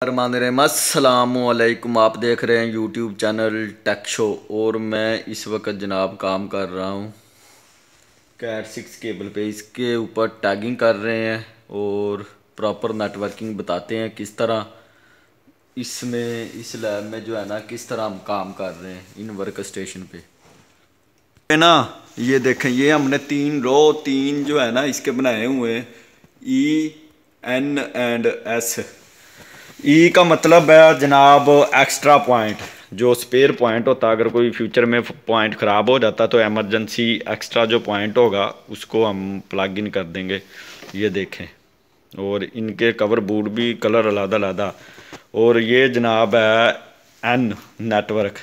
अस्सलामुअलैकुम। आप देख रहे हैं यूट्यूब चैनल टेक शो और मैं इस वक्त जनाब काम कर रहा हूँ कैट 6 केबल पे। इसके ऊपर टैगिंग कर रहे हैं और प्रॉपर नेटवर्किंग बताते हैं किस तरह इसमें इस लैब में जो है ना किस तरह हम काम कर रहे हैं इन वर्क स्टेशन पे है ना। ये देखें, ये हमने तीन जो है ना इसके बनाए हुए हैं, E, N एंड S। ई का मतलब है जनाब एक्स्ट्रा पॉइंट, जो स्पेयर पॉइंट होता है। अगर कोई फ्यूचर में पॉइंट ख़राब हो जाता तो एमरजेंसी एक्स्ट्रा जो पॉइंट होगा उसको हम प्लग इन कर देंगे। ये देखें, और इनके कवर बूट भी कलर अलग-अलग। और ये जनाब है एन नेटवर्क,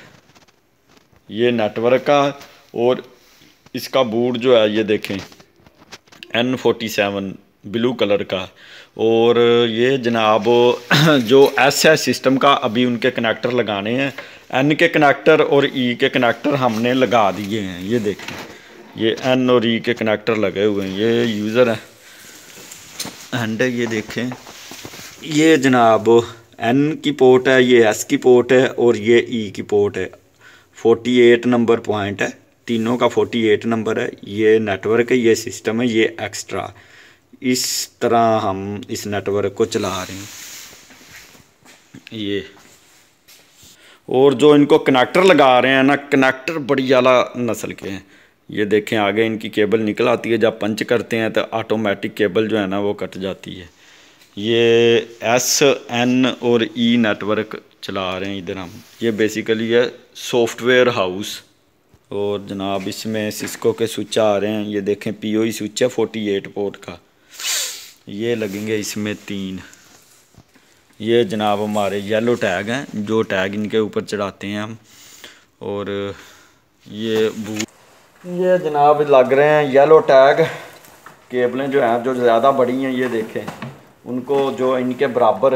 ये नेटवर्क का। और इसका बूट जो है ये देखें N47 ब्लू कलर का। और ये जनाब जो एस है सिस्टम का, अभी उनके कनेक्टर लगाने हैं। एन के कनेक्टर और ई के कनेक्टर हमने लगा दिए हैं। ये देखें, ये एन और ई के कनेक्टर लगे हुए हैं। ये यूज़र है एंड ये देखें, ये जनाब एन की पोर्ट है, ये एस की पोर्ट है और ये ई की पोर्ट है। 48 नंबर पॉइंट है, तीनों का 48 नंबर है। ये नेटवर्क है, ये सिस्टम है, ये एक्स्ट्रा। इस तरह हम इस नेटवर्क को चला रहे हैं। ये और जो इनको कनेक्टर लगा रहे हैं ना, कनेक्टर बड़ी आला नस्ल के हैं। ये देखें, आगे इनकी केबल निकल आती है, जब पंच करते हैं तो ऑटोमेटिक केबल जो है ना वो कट जाती है। ये एस एन और ई नेटवर्क चला रहे हैं इधर हम। ये बेसिकली है सॉफ्टवेयर हाउस। और जनाब इसमें सिस्को के स्विच आ रहे हैं। ये देखें, POE स्विच है 48 पोर्ट का। ये लगेंगे इसमें 3। ये जनाब हमारे येलो टैग हैं, जो टैग इनके ऊपर चढ़ाते हैं हम। और ये जनाब लग रहे हैं येलो टैग। केबलें जो हैं जो ज़्यादा बड़ी हैं, ये देखें, उनको जो इनके बराबर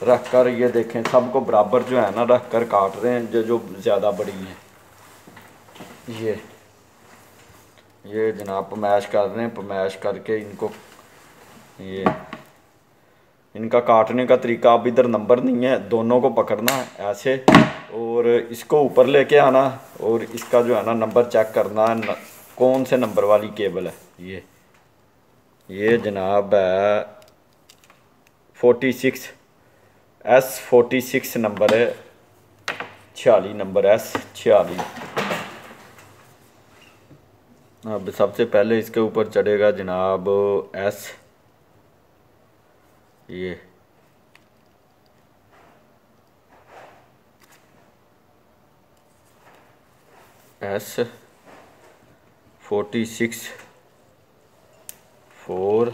रख कर, ये देखें सबको बराबर जो है ना रख कर काट रहे हैं जो ज़्यादा बड़ी हैं। ये जनाब पमैश कर रहे हैं। पमैश करके इनको, ये इनका काटने का तरीका, अब इधर नंबर नहीं है, दोनों को पकड़ना है ऐसे और इसको ऊपर लेके आना और इसका जो है ना नंबर चेक करना है कौन से नंबर वाली केबल है। ये जनाब है 46 S46 नंबर है, 46 नंबर S46। अब सबसे पहले इसके ऊपर चढ़ेगा जनाब S। ये S46 4।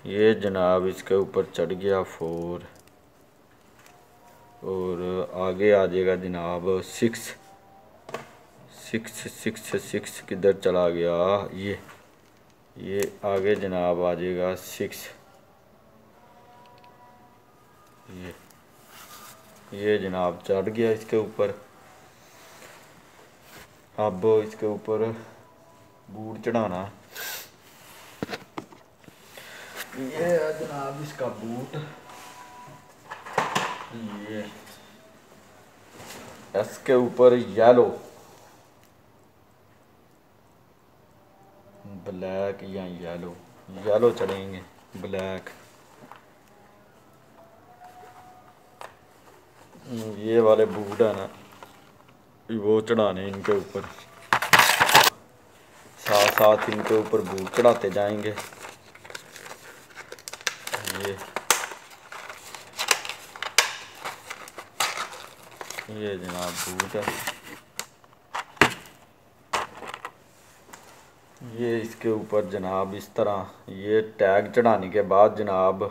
ये जनाब इसके ऊपर चढ़ गया 4 और आगे आ जाएगा जनाब 6 किधर चला गया। ये आगे जनाब आ जाएगा 6। ये जनाब चढ़ गया इसके ऊपर। अब इसके ऊपर बूट चढ़ाना। ये है जनाब इसका बूट। ये इसके ऊपर येलो, ब्लैक या येलो चढ़ेंगे, ब्लैक। ये वाले बूट है ना, वो चढ़ाने इनके ऊपर, साथ साथ इनके ऊपर बूट चढ़ाते जाएंगे। ये जनाब बूट है। ये इसके ऊपर जनाब इस तरह ये टैग चढ़ाने के बाद जनाब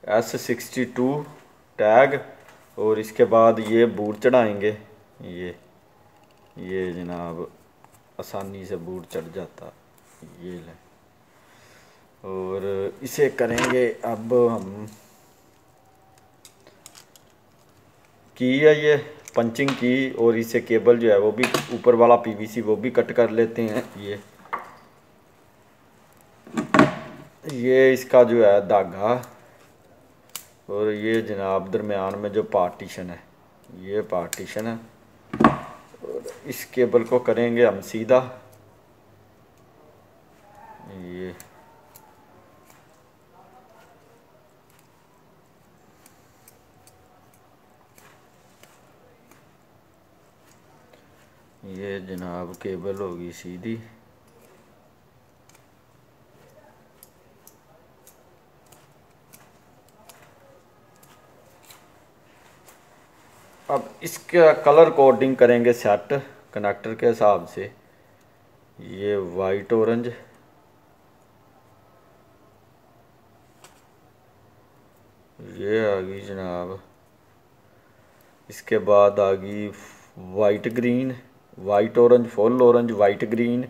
S62 टैग और इसके बाद ये बूट चढ़ाएंगे। ये जनाब आसानी से बूट चढ़ जाता। ये ले, और इसे करेंगे अब हम की है ये पंचिंग की, और इसे केबल जो है वो भी ऊपर वाला PVC वो भी कट कर लेते हैं। ये इसका जो है धागा, और ये जनाब दरमियान में जो पार्टीशन है, ये पार्टीशन है। और इस केबल को करेंगे हम सीधा, ये जनाब केबल होगी सीधी। अब इसका कलर कोडिंग करेंगे सेट कनेक्टर के हिसाब से। ये वाइट ऑरेंज, ये आ गई जनाब। इसके बाद आ गई white green, white orange, full orange, white green,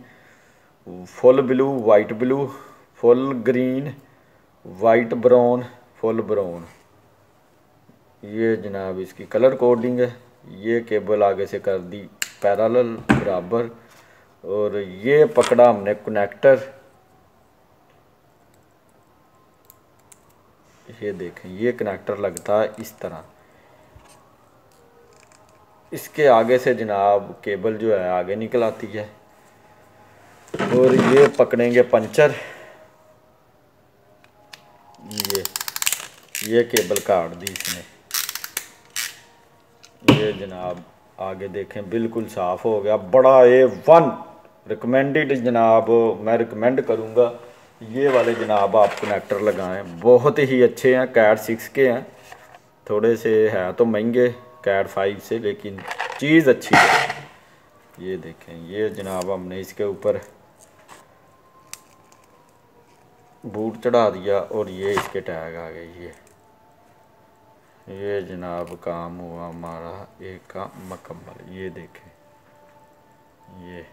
full blue, white blue, full green, white brown, full brown. ये जनाब इसकी कलर कोडिंग है। ये केबल आगे से कर दी पैरेलल बराबर, और ये पकड़ा हमने कनेक्टर। ये देखें, ये कनेक्टर लगता है इस तरह। इसके आगे से जनाब केबल जो है आगे निकल आती है, और ये पकड़ेंगे पंचर। ये केबल काट दी इसने। ये जनाब आगे देखें बिल्कुल साफ़ हो गया, बड़ा A1 रिकमेंडेड जनाब। मैं रिकमेंड करूँगा ये वाले जनाब आप कनेक्टर लगाएं, बहुत ही अच्छे हैं। कैट 6 के हैं, थोड़े से है तो महंगे कैट 5 से, लेकिन चीज़ अच्छी है। ये देखें, ये जनाब हमने इसके ऊपर बूट चढ़ा दिया, और ये इसके टैग आ गए। ये जनाब काम हुआ हमारा एक काम मुकम्मल। ये देखें, ये